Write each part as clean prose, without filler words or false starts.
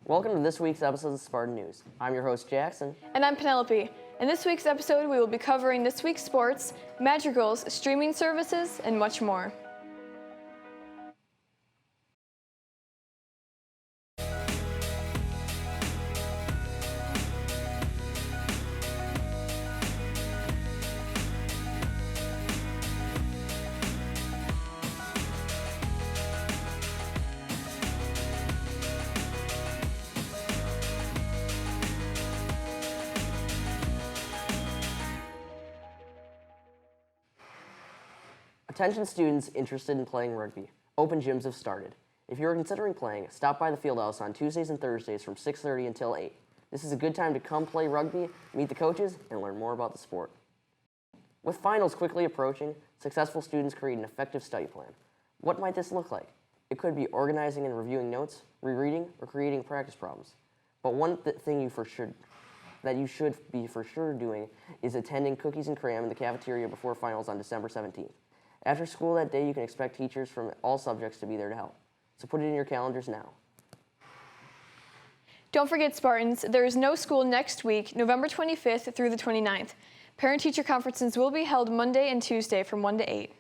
Welcome to this week's episode of Spartan News. I'm your host, Jackson. And I'm Penelope. In this week's episode, we will be covering this week's sports, madrigals, streaming services, and much more. Attention students interested in playing rugby. Open gyms have started. If you are considering playing, stop by the field house on Tuesdays and Thursdays from 6:30 until 8. This is a good time to come play rugby, meet the coaches, and learn more about the sport. With finals quickly approaching, successful students create an effective study plan. What might this look like? It could be organizing and reviewing notes, rereading, or creating practice problems. But one thing you should be for sure doing is attending Cookies and Cram in the cafeteria before finals on December 17th. After school that day, you can expect teachers from all subjects to be there to help. So put it in your calendars now. Don't forget, Spartans, there is no school next week, November 25th through the 29th. Parent-teacher conferences will be held Monday and Tuesday from 1 to 8.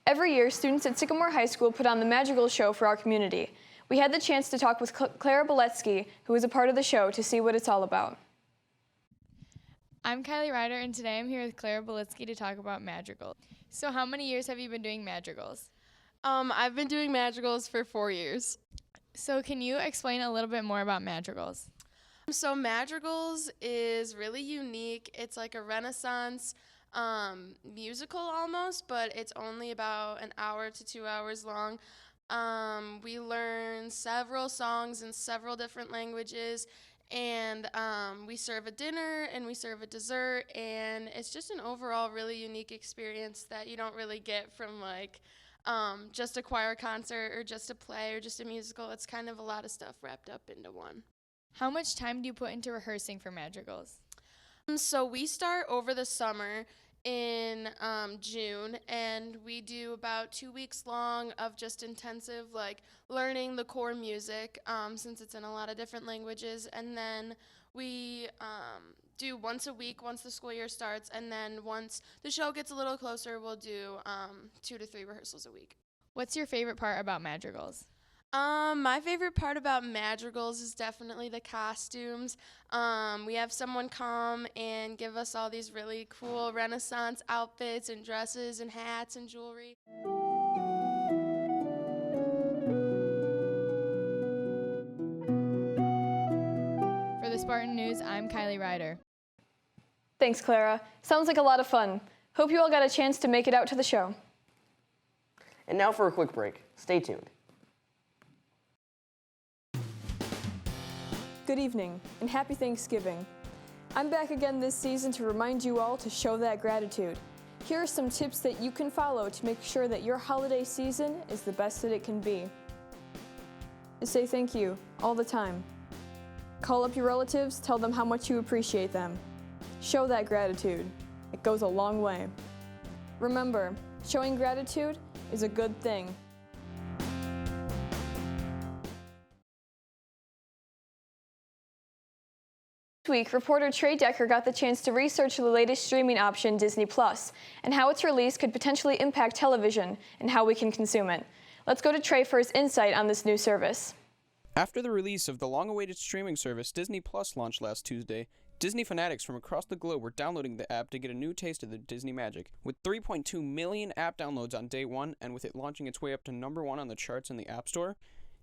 Every year, students at Sycamore High School put on the Magical Show for our community. We had the chance to talk with Clara Beletsky, who is a part of the show, to see what it's all about. I'm Kylie Ryder, and today I'm here with Clara Beletsky to talk about madrigals. So how many years have you been doing madrigals? I've been doing madrigals for 4 years. So can you explain a little bit more about madrigals? So madrigals is really unique. It's like a Renaissance musical almost, but it's only about an hour to 2 hours long. We learn several songs in several different languages, and we serve a dinner and we serve a dessert, and it's just an overall really unique experience that you don't really get from like just a choir concert or just a play or just a musical. It's kind of a lot of stuff wrapped up into one. How much time do you put into rehearsing for madrigals? So we start over the summer in June, and we do about 2 weeks long of just intensive like learning the core music since it's in a lot of different languages, and then we do once a week once the school year starts, and then once the show gets a little closer, we'll do 2 to 3 rehearsals a week. What's your favorite part about madrigals? My favorite part about madrigals is definitely the costumes. We have someone come and give us all these really cool Renaissance outfits and dresses and hats and jewelry. For the Spartan News, I'm Kylie Ryder. Thanks, Clara. Sounds like a lot of fun. Hope you all got a chance to make it out to the show. And now for a quick break. Stay tuned. Good evening, and happy Thanksgiving. I'm back again this season to remind you all to show that gratitude. Here are some tips that you can follow to make sure that your holiday season is the best that it can be. Say thank you all the time. Call up your relatives, tell them how much you appreciate them. Show that gratitude. It goes a long way. Remember, showing gratitude is a good thing. This week, reporter Trey Decker got the chance to research the latest streaming option, Disney Plus, and how its release could potentially impact television and how we can consume it. Let's go to Trey for his insight on this new service. After the release of the long-awaited streaming service Disney Plus launched last Tuesday, Disney fanatics from across the globe were downloading the app to get a new taste of the Disney magic. With 3.2 million app downloads on day one, and with it launching its way up to #1 on the charts in the App Store,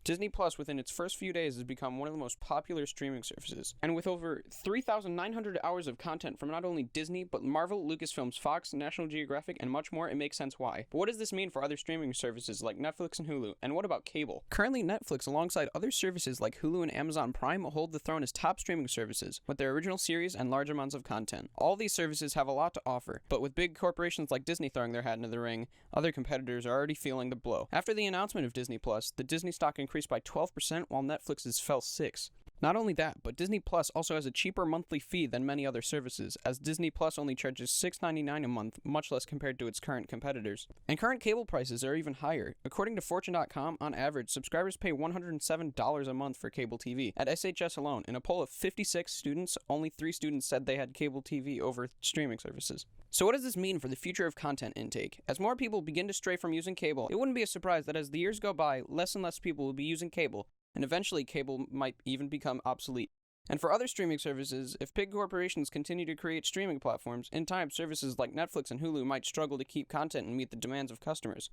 Disney Plus, within its first few days, has become one of the most popular streaming services. And with over 3,900 hours of content from not only Disney, but Marvel, Lucasfilms, Fox, National Geographic, and much more, it makes sense why. But what does this mean for other streaming services like Netflix and Hulu? And what about cable? Currently, Netflix, alongside other services like Hulu and Amazon Prime, hold the throne as top streaming services, with their original series and large amounts of content. All these services have a lot to offer, but with big corporations like Disney throwing their hat into the ring, other competitors are already feeling the blow. After the announcement of Disney Plus, the Disney stock increased by 12%, while Netflix's fell 6%. Not only that, but Disney Plus also has a cheaper monthly fee than many other services, as Disney Plus only charges $6.99 a month, much less compared to its current competitors. And current cable prices are even higher. According to Fortune.com, on average, subscribers pay $107 a month for cable TV. At SHS alone, in a poll of 56 students, only 3 students said they had cable TV over streaming services. So what does this mean for the future of content intake? As more people begin to stray from using cable, it wouldn't be a surprise that as the years go by, less and less people will be using cable, and eventually cable might even become obsolete. And for other streaming services, if big corporations continue to create streaming platforms, in time services like Netflix and Hulu might struggle to keep content and meet the demands of customers.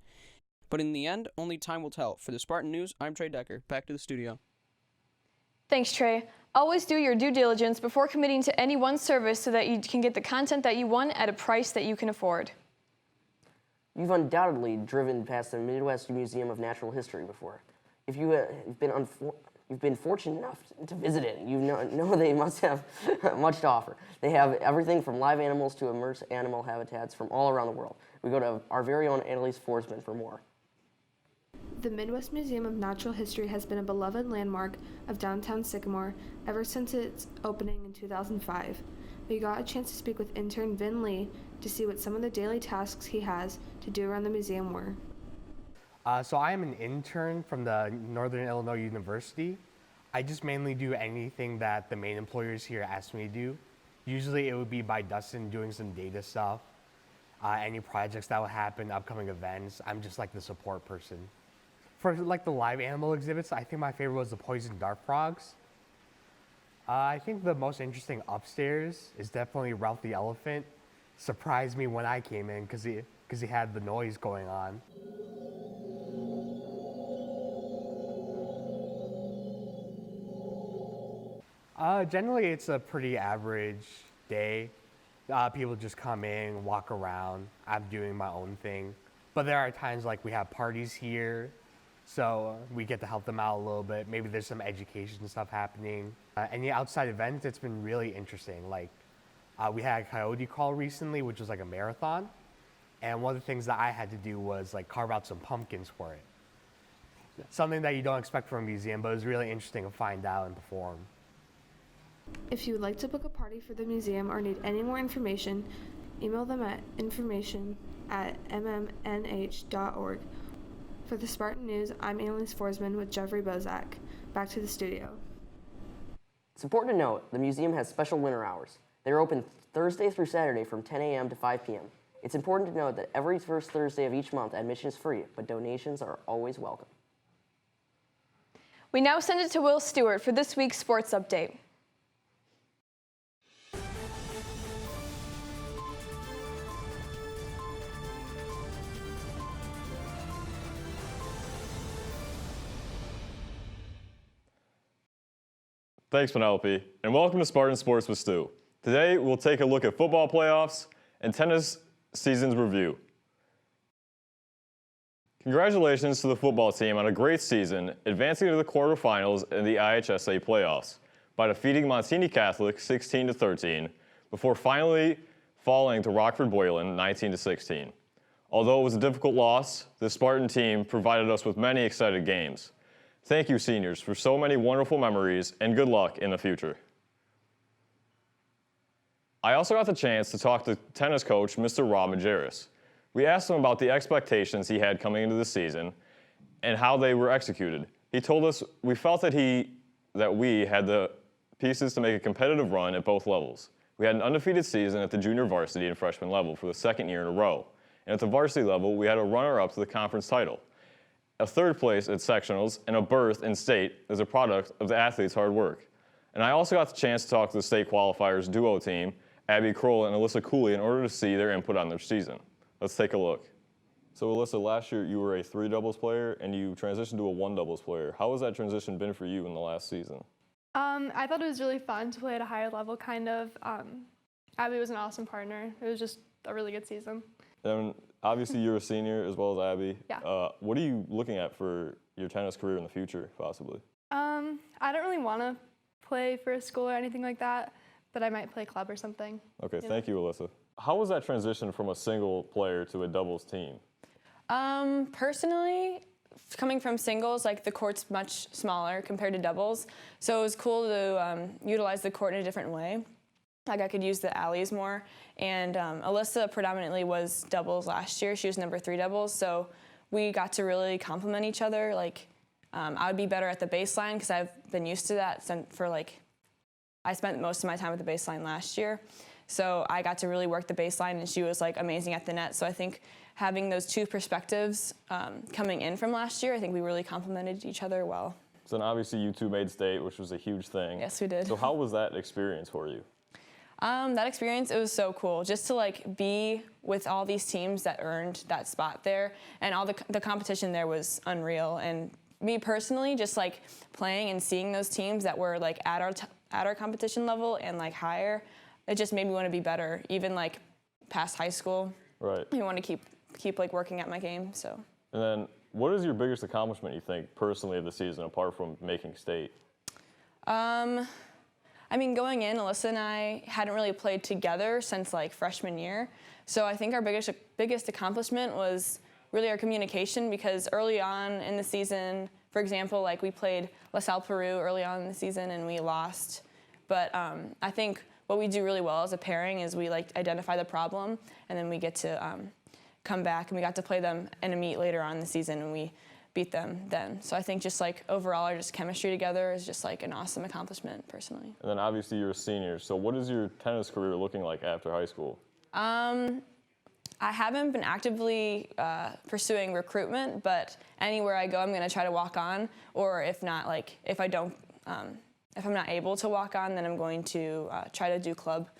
But in the end, only time will tell. For the Spartan News, I'm Trey Decker. Back to the studio. Thanks, Trey. Always do your due diligence before committing to any one service so that you can get the content that you want at a price that you can afford. You've undoubtedly driven past the Midwest Museum of Natural History before. If you've been fortunate enough to visit it, you know they must have much to offer. They have everything from live animals to immersed animal habitats from all around the world. We go to our very own Annalise Forsman for more. The Midwest Museum of Natural History has been a beloved landmark of downtown Sycamore ever since its opening in 2005. We got a chance to speak with intern Vin Lee to see what some of the daily tasks he has to do around the museum were. So I am an intern from the Northern Illinois University. I just mainly do anything that the main employers here ask me to do. Usually it would be by Dustin doing some data stuff, any projects that will happen, upcoming events. I'm just like the support person. For like the live animal exhibits, I think my favorite was the poison dart frogs. I think the most interesting upstairs is definitely Ralph the elephant. Surprised me when I came in because he had the noise going on. Generally, it's a pretty average day. People just come in, walk around. I'm doing my own thing. But there are times like we have parties here, so we get to help them out a little bit. Maybe there's some education stuff happening. Any outside events, it's been really interesting. Like we had a coyote call recently, which was like a marathon. And one of the things that I had to do was like carve out some pumpkins for it. Something that you don't expect from a museum, but it was really interesting to find out and perform. If you would like to book a party for the museum or need any more information, email them at information@mmnh.org. For the Spartan News, I'm Annalise Forsman with Jeffrey Bozak. Back to the studio. It's important to note the museum has special winter hours. They're open Thursday through Saturday from 10 a.m. to 5 p.m. It's important to note that every first Thursday of each month admission is free, but donations are always welcome. We now send it to Will Stewart for this week's sports update. Thanks, Penelope, and welcome to Spartan Sports with Stu. Today, we'll take a look at football playoffs and tennis season's review. Congratulations to the football team on a great season, advancing to the quarterfinals in the IHSA playoffs by defeating Montini Catholic 16-13 before finally falling to Rockford Boylan 19-16. Although it was a difficult loss, the Spartan team provided us with many exciting games. Thank you, seniors, for so many wonderful memories, and good luck in the future. I also got the chance to talk to tennis coach Mr. Rob Majerus. We asked him about the expectations he had coming into the season and how they were executed. He told us we felt that we had the pieces to make a competitive run at both levels. We had an undefeated season at the junior varsity and freshman level for the second year in a row. And at the varsity level, we had a runner-up to the conference title. A third place at sectionals and a berth in state is a product of the athletes' hard work. And I also got the chance to talk to the state qualifiers duo team, Abby Kroll and Alyssa Cooley, in order to see their input on their season. Let's take a look. So Alyssa, last year you were a 3 doubles player and you transitioned to a 1 doubles player. How has that transition been for you in the last season? I thought it was really fun to play at a higher level, kind of. Abby was an awesome partner. It was just a really good season. And obviously you're a senior as well as Abby. Yeah. What are you looking at for your tennis career in the future, possibly? I don't really want to play for a school or anything like that, but I might play club or something. Okay, thank you, Alyssa. How was that transition from a single player to a doubles team? Personally, coming from singles, like the court's much smaller compared to doubles, so it was cool to utilize the court in a different way. Like I could use the alleys more, and Alyssa predominantly was doubles last year. She was number 3 doubles, so we got to really complement each other. Like I would be better at the baseline because I've been used to that I spent most of my time at the baseline last year. So I got to really work the baseline, and she was like amazing at the net. So I think having those 2 perspectives coming in from last year, I think we really complemented each other well. So then obviously you two made state, which was a huge thing. Yes, we did. So how was that experience for you? That experience, it was so cool just to like be with all these teams that earned that spot there, and all the competition there was unreal. And me personally, just like playing and seeing those teams that were like at our competition level and like higher, it just made me want to be better, even like past high school. Right. I want to keep like working at my game. So. And then, what is your biggest accomplishment you think personally of the season, apart from making state? I mean, going in, Alyssa and I hadn't really played together since like freshman year. So I think our biggest accomplishment was really our communication, because early on in the season, for example, like we played LaSalle Peru early on in the season and we lost. But I think what we do really well as a pairing is we like identify the problem, and then we get to come back, and we got to play them in a meet later on in the season, and we beat them then. So I think just like overall our just chemistry together is just like an awesome accomplishment personally. And then obviously you're a senior, so what is your tennis career looking like after high school? I haven't been actively pursuing recruitment, but anywhere I go I'm gonna try to walk on, or if not, like if I'm not able to walk on, then I'm going to try to do club.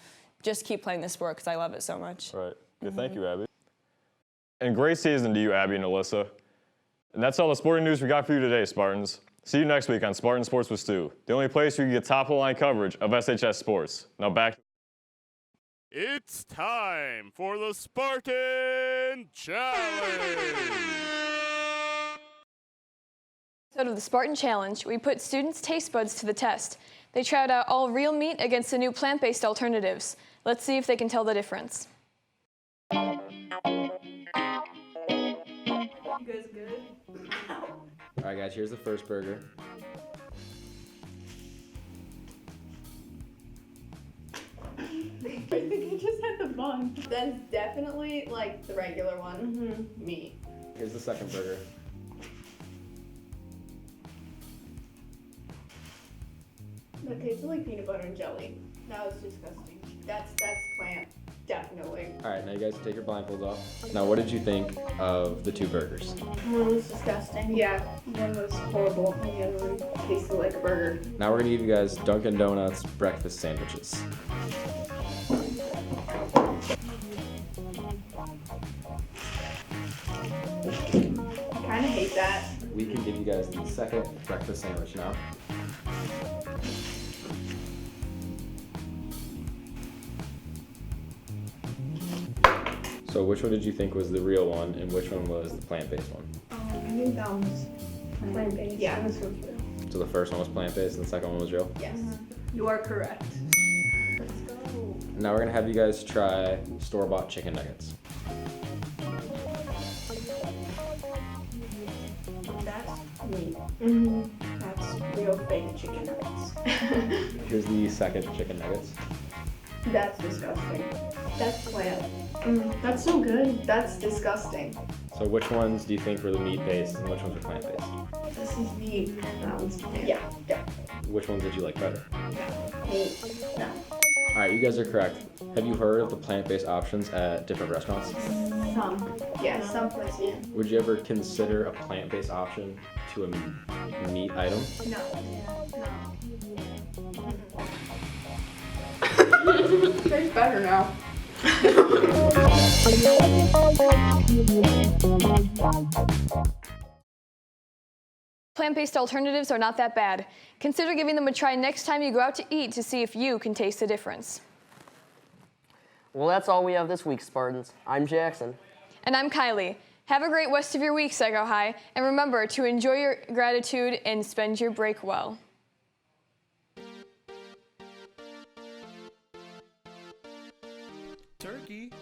Just keep playing this sport because I love it so much. Right. Good. Thank you, Abby. And great season to you, Abby and Alyssa. And that's all the sporting news we got for you today, Spartans. See you next week on Spartan Sports with Stu, the only place where you get top-of-the-line coverage of SHS sports. Now back. It's time for the Spartan Challenge! Out of the Spartan Challenge, we put students' taste buds to the test. They tried out all real meat against the new plant-based alternatives. Let's see if they can tell the difference. You guys good? Alright guys, here's the first burger. I think I just had the bun. That's definitely like the regular one. Meat. Here's the second burger. That tasted like peanut butter and jelly. That was disgusting. That's plant. Definitely. Alright, now you guys take your blindfolds off. Now what did you think of the 2 burgers? One was disgusting. Yeah, one was horrible. And the other one tasted like a burger. Now we're gonna give you guys Dunkin' Donuts breakfast sandwiches. I kind of hate that. We can give you guys the second breakfast sandwich now. So which one did you think was the real one, and which one was the plant-based one? I think that was plant-based. Yeah, this was real. So the first one was plant-based and the second one was real? Yes. You are correct. Let's go. Now we're gonna have you guys try store-bought chicken nuggets. That's meat. That's real fake chicken nuggets. Here's the second chicken nuggets. That's disgusting. That's plant. That's so good. That's disgusting. So which ones do you think were the meat-based and which ones were plant-based? This is meat and that one's plant. Yeah. Which ones did you like better? Meat. No. Alright, you guys are correct. Have you heard of the plant-based options at different restaurants? Some. Yeah, some places. Yeah. Would you ever consider a plant-based option to a meat item? No. Tastes better now. Plant-based alternatives are not that bad. Consider giving them a try next time you go out to eat to see if you can taste the difference. Well, that's all we have this week, Spartans. I'm Jackson. And I'm Kylie. Have a great rest of your week, Psycho High, and remember to enjoy your gratitude and spend your break well. Turkey.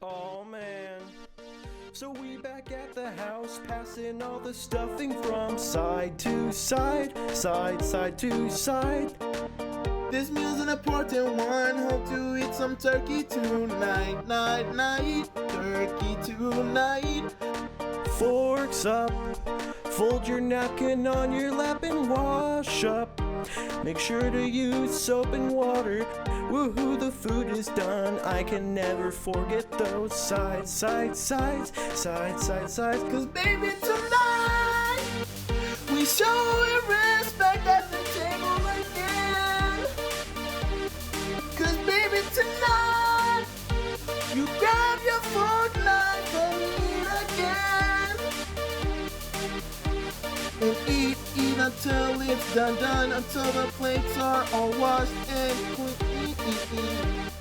Oh man. So we back at the house, passing all the stuffing from side to side, side to side. This meal's an important one. Hope to eat some turkey tonight, night. Turkey tonight. Forks up, fold your napkin on your lap and wash up. Make sure to use soap and water. Woohoo, the food is done. I can never forget those sides. Cause baby, tonight we show it respect at the table again. Cause baby, tonight you grab your fork, knife and eat again. And eat until it's done, until the plates are all washed and clean.